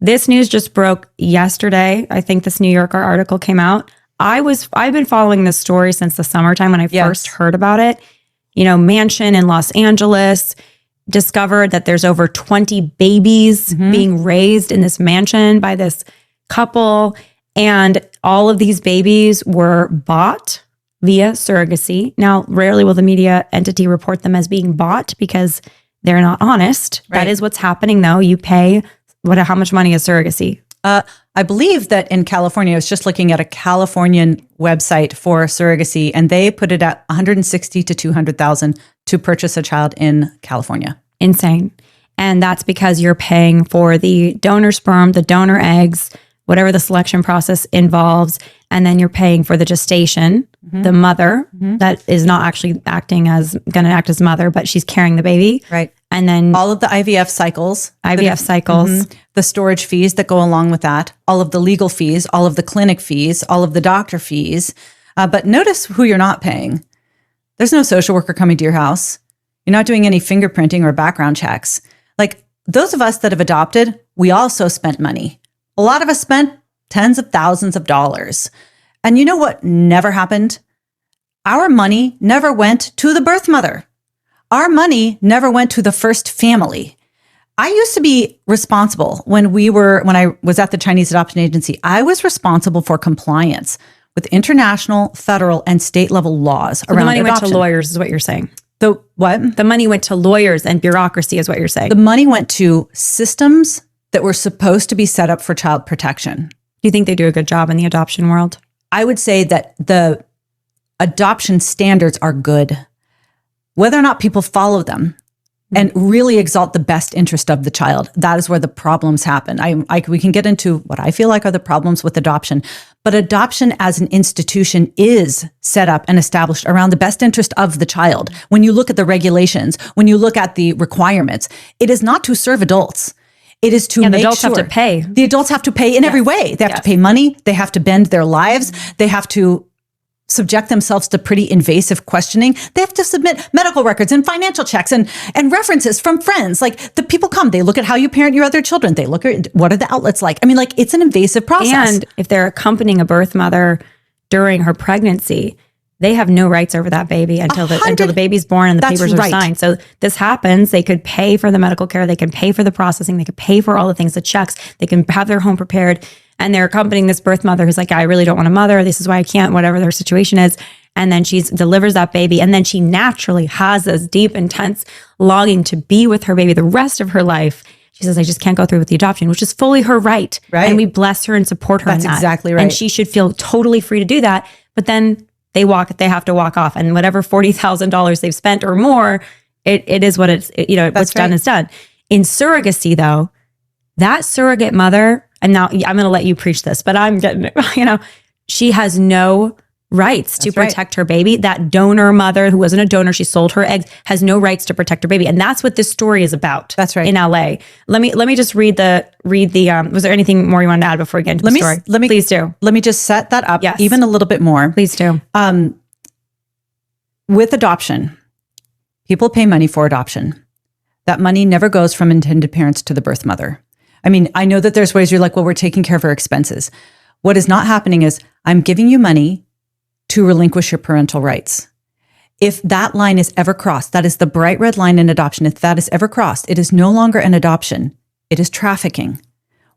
This news just broke yesterday. I think this New Yorker article came out. I've been following this story since the summertime when I first heard about it. Mansion in Los Angeles discovered that there's over 20 babies being raised in this mansion by this couple. And all of these babies were bought via surrogacy. Now, rarely will the media entity report them as being bought because they're not honest. Right. That is what's happening, though. You pay how much money is surrogacy? I believe that in California, I was just looking at a Californian website for surrogacy, and they put it at $160,000 to $200,000 to purchase a child in California. Insane. And that's because you're paying for the donor sperm, the donor eggs, whatever the selection process involves, and then you're paying for the gestation, the mother that is not actually going to act as mother, but she's carrying the baby. Right. And then all of the IVF cycles. The storage fees that go along with that, all of the legal fees, all of the clinic fees, all of the doctor fees. But notice who you're not paying. There's no social worker coming to your house. You're not doing any fingerprinting or background checks. Like those of us that have adopted, we also spent money. A lot of us spent tens of thousands of dollars. And you know what never happened? Our money never went to the birth mother. Our money never went to the first family. I used to be responsible when I was at the Chinese Adoption Agency. I was responsible for compliance with international, federal, and state level laws around adoption. The money went to lawyers is what you're saying. The what? The money went to lawyers and bureaucracy is what you're saying. The money went to systems that were supposed to be set up for child protection. Do you think they do a good job in the adoption world? I would say that the adoption standards are good. Whether or not people follow them and really exalt the best interest of the child, that is where the problems happen. We can get into what I feel like are the problems with adoption, but adoption as an institution is set up and established around the best interest of the child. When you look at the regulations, when you look at the requirements, it is not to serve adults. It is to make sure. The adults have to pay. The adults have to pay in every way. They have to pay money. They have to bend their lives. They have to subject themselves to pretty invasive questioning. They have to submit medical records and financial checks and references from friends. Like the people come, they look at how you parent your other children. They look at what are the outlets like. I mean, like it's an invasive process. And if they're accompanying a birth mother during her pregnancy, they have no rights over that baby until the baby's born and the papers are signed. So this happens. They could pay for the medical care. They can pay for the processing. They could pay for all the things, the checks. They can have their home prepared. And they're accompanying this birth mother who's like, I really don't want a mother. This is why I can't, whatever their situation is. And then she delivers that baby. And then she naturally has this deep, intense longing to be with her baby the rest of her life. She says, I just can't go through with the adoption, which is fully her right. Right. And we bless her and support her in that. That's exactly right. And she should feel totally free to do that. But then they have to walk off. And whatever $40,000 they've spent or more, it is what it's, what's done is done. In surrogacy, though, that surrogate mother, and now I'm going to let you preach this, but I'm getting it, she has no rights to protect her baby. That donor mother who wasn't a donor, she sold her eggs, has no rights to protect her baby. And that's what this story is about. That's right. In LA. Let me just read the, was there anything more you wanted to add before we get into the story? Please do. Let me just set that up even a little bit more. Please do. With adoption, people pay money for adoption. That money never goes from intended parents to the birth mother. I mean, I know that there's ways you're like, well, we're taking care of our expenses. What is not happening is I'm giving you money to relinquish your parental rights. If that line is ever crossed, that is the bright red line in adoption. If that is ever crossed, it is no longer an adoption. It is trafficking.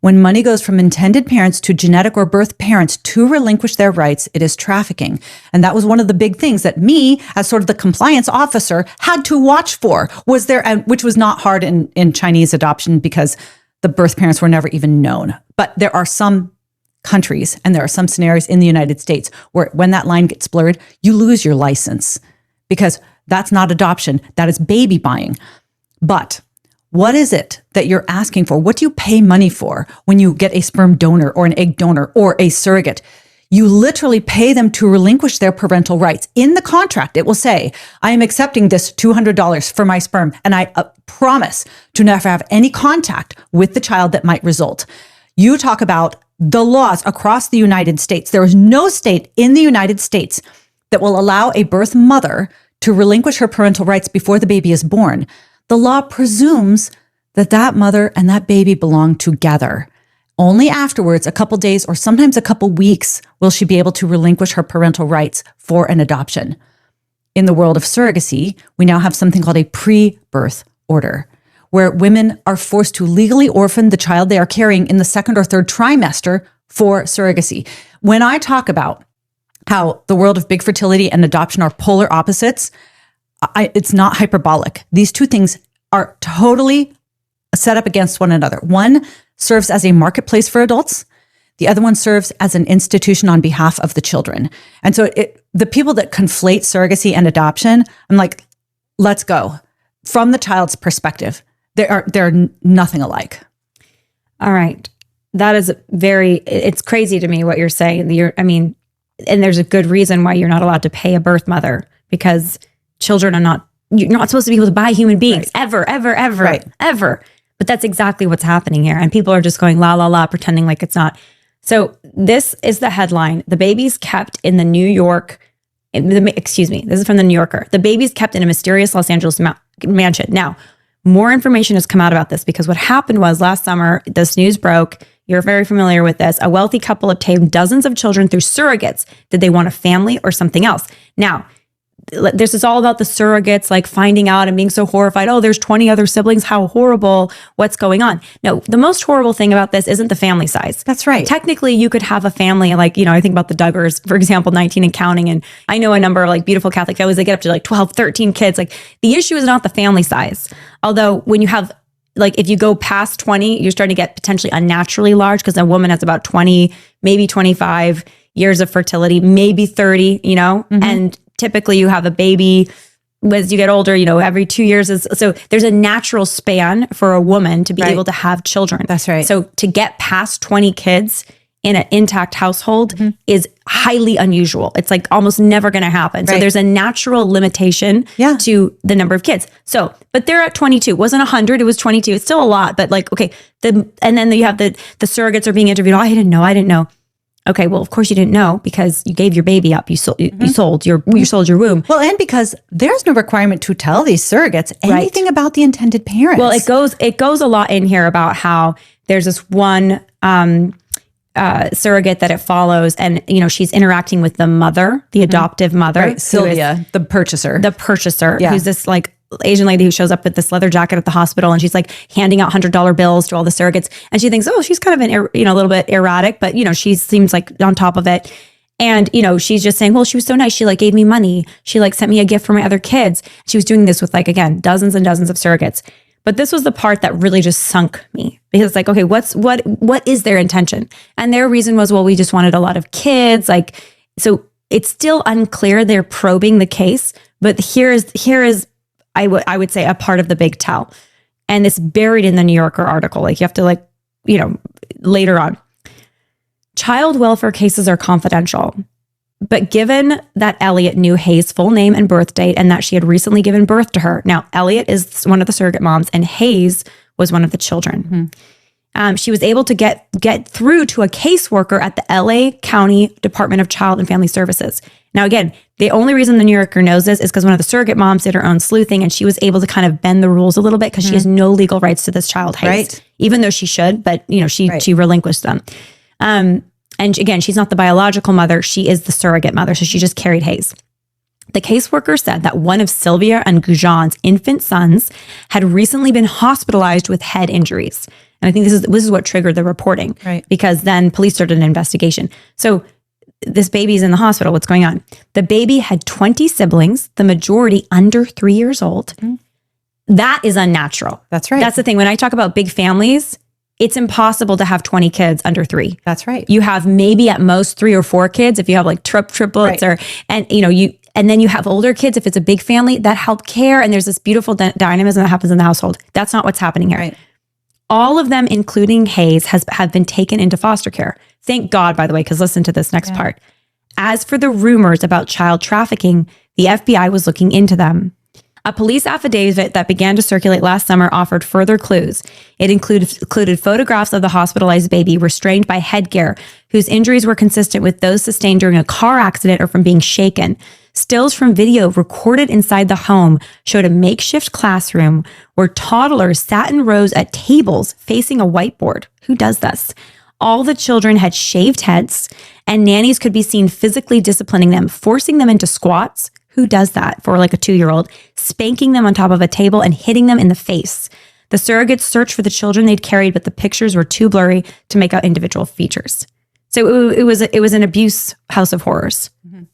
When money goes from intended parents to genetic or birth parents to relinquish their rights, it is trafficking. And that was one of the big things that me, as sort of the compliance officer, had to watch for, which was not hard in Chinese adoption because the birth parents were never even known. But there are some countries and there are some scenarios in the United States where when that line gets blurred, you lose your license because that's not adoption. That is baby buying. But what is it that you're asking for? What do you pay money for when you get a sperm donor or an egg donor or a surrogate? You literally pay them to relinquish their parental rights. In the contract, it will say, I am accepting this $200 for my sperm, and I promise to never have any contact with the child that might result. You talk about the laws across the United States. There is no state in the United States that will allow a birth mother to relinquish her parental rights before the baby is born. The law presumes that that mother and that baby belong together. Only afterwards, a couple days or sometimes a couple weeks, will she be able to relinquish her parental rights for an adoption. In the world of surrogacy, we now have something called a pre-birth order, where women are forced to legally orphan the child they are carrying in the second or third trimester for surrogacy. When I talk about how the world of big fertility and adoption are polar opposites, it's not hyperbolic. These two things are totally set up against one another. One serves as a marketplace for adults. The other one serves as an institution on behalf of the children. And so the people that conflate surrogacy and adoption, I'm like, let's go. From the child's perspective, they're nothing alike. All right. That is it's crazy to me what you're saying. And there's a good reason why you're not allowed to pay a birth mother, because you're not supposed to be able to buy human beings ever. Ever. But that's exactly what's happening here. And people are just going la, la, la, pretending like it's not. So this is the headline. The baby's kept in the New York, this is from the New Yorker. The baby's kept in a mysterious Los Angeles mansion. Now, more information has come out about this, because what happened was last summer, this news broke. You're very familiar with this. A wealthy couple obtained dozens of children through surrogates. Did they want a family or something else? Now, this is all about the surrogates, like finding out and being so horrified. Oh, there's 20 other siblings. How horrible. What's going on? No, the most horrible thing about this isn't the family size. That's right. Technically, you could have a family, like, I think about the Duggars, for example, 19 and counting. And I know a number of like beautiful Catholic families, they get up to like 12, 13 kids. Like, the issue is not the family size. Although when you have, like, if you go past 20, you're starting to get potentially unnaturally large, because a woman has about 20, maybe 25 years of fertility, maybe 30, and typically you have a baby as you get older, every 2 years. So there's a natural span for a woman to be able to have children. That's right. So to get past 20 kids in an intact household is highly unusual. It's like almost never going to happen. Right. So there's a natural limitation to the number of kids. So, but they're at 22. It wasn't 100, it was 22. It's still a lot, but like, okay. And then you have the surrogates are being interviewed. Oh, I didn't know. Okay, well, of course you didn't know, because you gave your baby up. You sold your womb. Well, and because there's no requirement to tell these surrogates anything about the intended parents. Well, it goes a lot in here about how there's this one surrogate that it follows, and she's interacting with the mother, the adoptive mother, Sylvia, the purchaser, who's this like Asian lady who shows up with this leather jacket at the hospital, and she's like handing out $100 bills to all the surrogates, and she thinks, oh, she's kind of a little bit erratic, but she seems like on top of it. And she's just saying, well, she was so nice, she like gave me money, she like sent me a gift for my other kids. She was doing this with like, again, dozens and dozens of surrogates. But this was the part that really just sunk me, because it's like, okay, what is their intention? And their reason was, well, we just wanted a lot of kids. Like, so it's still unclear. They're probing the case, but here is I would say a part of the big tell. And it's buried in the New Yorker article. Like, you have to later on. Child welfare cases are confidential. But given that Elliot knew Hayes' full name and birth date, and that she had recently given birth to her. Now, Elliot is one of the surrogate moms, and Hayes was one of the children. She was able to get through to a caseworker at the LA County Department of Child and Family Services. Now, again, the only reason the New Yorker knows this is because one of the surrogate moms did her own sleuthing, and she was able to kind of bend the rules a little bit, because she has no legal rights to this child, Hayes, even though she should, but she relinquished them. And again, she's not the biological mother, she is the surrogate mother, so she just carried Hayes. The caseworker said that one of Sylvia and Gujan's infant sons had recently been hospitalized with head injuries. And I think this is what triggered the reporting, because then police started an investigation. So this baby's in the hospital. What's going on? The baby had 20 siblings, the majority under 3 years old. That is unnatural. That's right. That's the thing. When I talk about big families, it's impossible to have 20 kids under 3. That's right. You have maybe at most 3 or 4 kids if you have like triplets, and then you have older kids if it's a big family that help care, and there's this beautiful dynamism that happens in the household. That's not what's happening here. Right. All of them, including Hayes, have been taken into foster care. Thank God, by the way, because listen to this next part. As for the rumors about child trafficking, the FBI was looking into them. A police affidavit that began to circulate last summer offered further clues. It included photographs of the hospitalized baby restrained by headgear, whose injuries were consistent with those sustained during a car accident or from being shaken. Stills from video recorded inside the home showed a makeshift classroom where toddlers sat in rows at tables facing a whiteboard. Who does this? All the children had shaved heads, and nannies could be seen physically disciplining them, forcing them into squats. Who does that for like a 2-year-old? Spanking them on top of a table and hitting them in the face. The surrogates searched for the children they'd carried, but the pictures were too blurry to make out individual features. So it was an abuse house of horrors. Mm-hmm.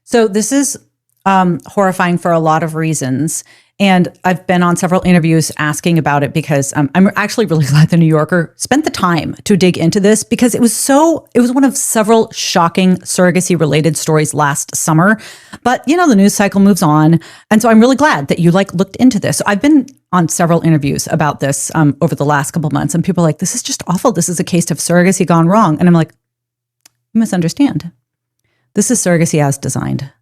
So this is horrifying for a lot of reasons. And I've been on several interviews asking about it because I'm actually really glad the New Yorker spent the time to dig into this, because it was one of several shocking surrogacy related stories last summer. But the news cycle moves on. And so I'm really glad that you looked into this. So I've been on several interviews about this over the last couple of months, and people are like, this is just awful. This is a case of surrogacy gone wrong. And I'm like, you misunderstand. This is surrogacy as designed.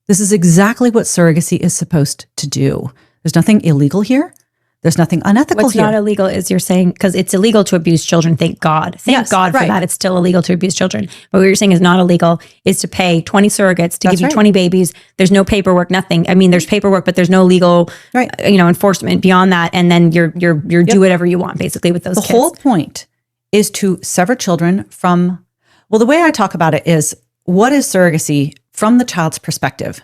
This is exactly what surrogacy is supposed to do. There's nothing illegal here. There's nothing unethical here. What's not illegal is you're saying, because it's illegal to abuse children. Thank God. Thank God for that. It's still illegal to abuse children. But what you're saying is not illegal is to pay 20 surrogates to give you 20 babies. There's no paperwork, nothing. I mean, there's paperwork, but there's no legal, enforcement beyond that. And then you're do whatever you want, basically, with those kids. The whole point is to sever children from, the way I talk about it is, what is surrogacy from the child's perspective?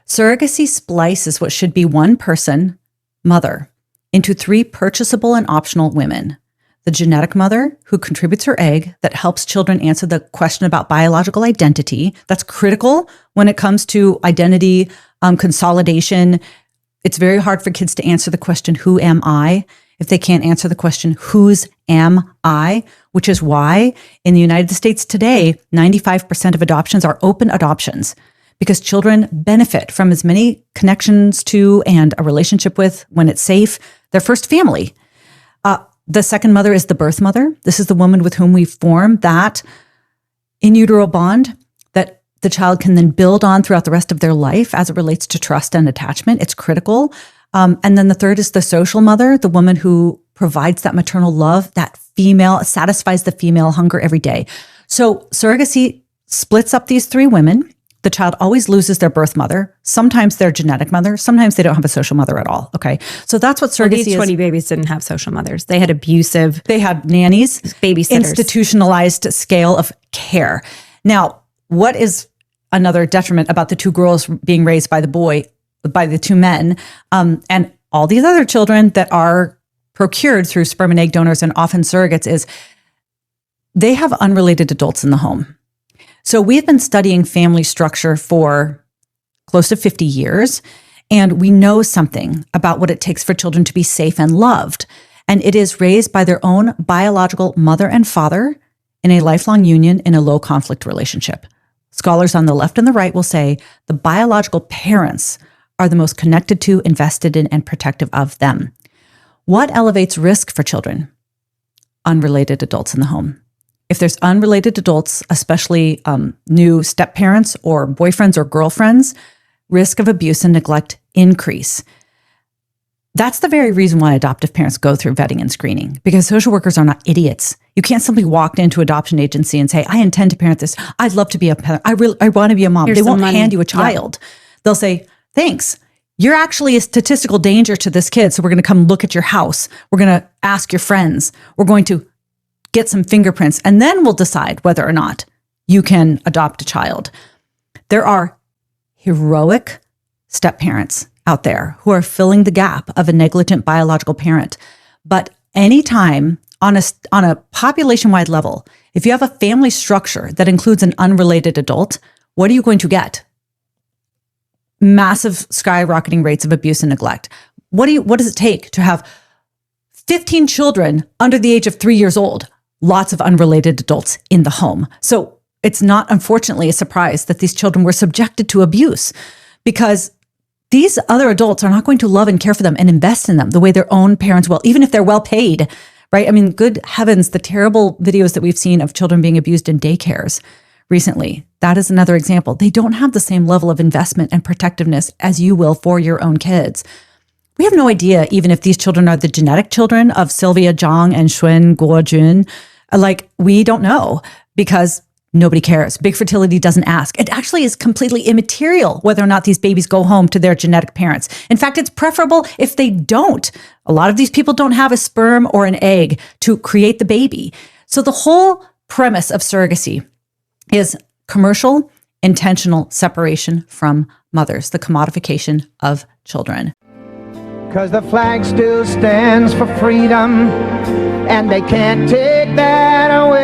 Surrogacy splices what should be one person, mother, into 3 purchasable and optional women. The genetic mother, who contributes her egg that helps children answer the question about biological identity. That's critical when it comes to identity consolidation. It's very hard for kids to answer the question, who am I? If they can't answer the question, whose am I? Which is why in the United States today, 95% of adoptions are open adoptions, because children benefit from as many connections to and a relationship with, when it's safe, their first family. The second mother is the birth mother. This is the woman with whom we form that in utero bond that the child can then build on throughout the rest of their life as it relates to trust and attachment. It's critical. And then the third is the social mother, the woman who provides that maternal love, that satisfies the female hunger every day. So surrogacy splits up these 3 women. The child always loses their birth mother, sometimes their genetic mother, sometimes they don't have a social mother at all. Okay. So that's what surrogacy is. These 20 babies didn't have social mothers. They had they had nannies, babysitters, institutionalized scale of care. Now, what is another detriment about the 2 girls being raised by the 2 men, and all these other children that are procured through sperm and egg donors and often surrogates, is they have unrelated adults in the home. So we've been studying family structure for close to 50 years, and we know something about what it takes for children to be safe and loved. And it is raised by their own biological mother and father in a lifelong union in a low conflict relationship. Scholars on the left and the right will say the biological parents are the most connected to, invested in, and protective of them. What elevates risk for children? Unrelated adults in the home. If there's unrelated adults, especially new step-parents or boyfriends or girlfriends, risk of abuse and neglect increase. That's the very reason why adoptive parents go through vetting and screening, because social workers are not idiots. You can't simply walk into an adoption agency and say, I intend to parent this. I'd love to be a parent. I want to be a mom. They won't hand you a child. Yeah. They'll say, thanks. You're actually a statistical danger to this kid, so we're going to come look at your house. We're going to ask your friends. We're going to get some fingerprints, and then we'll decide whether or not you can adopt a child. There are heroic step-parents out there who are filling the gap of a negligent biological parent. But anytime on a population-wide level, if you have a family structure that includes an unrelated adult, what are you going to get? Massive skyrocketing rates of abuse and neglect. What does it take to have 15 children under the age of 3 years old? Lots of unrelated adults in the home. So it's not, unfortunately, a surprise that these children were subjected to abuse, because these other adults are not going to love and care for them and invest in them the way their own parents will, even if they're well paid, right? I mean, good heavens, the terrible videos that we've seen of children being abused in daycares recently, that is another example. They don't have the same level of investment and protectiveness as you will for your own kids. We have no idea even if these children are the genetic children of Sylvia Zhang and Xuan Guojun. We don't know, because nobody cares. Big Fertility doesn't ask. It actually is completely immaterial whether or not these babies go home to their genetic parents. In fact, it's preferable if they don't. A lot of these people don't have a sperm or an egg to create the baby. So the whole premise of surrogacy is commercial, intentional separation from mothers, the commodification of children. Because the flag still stands for freedom, and they can't take that away.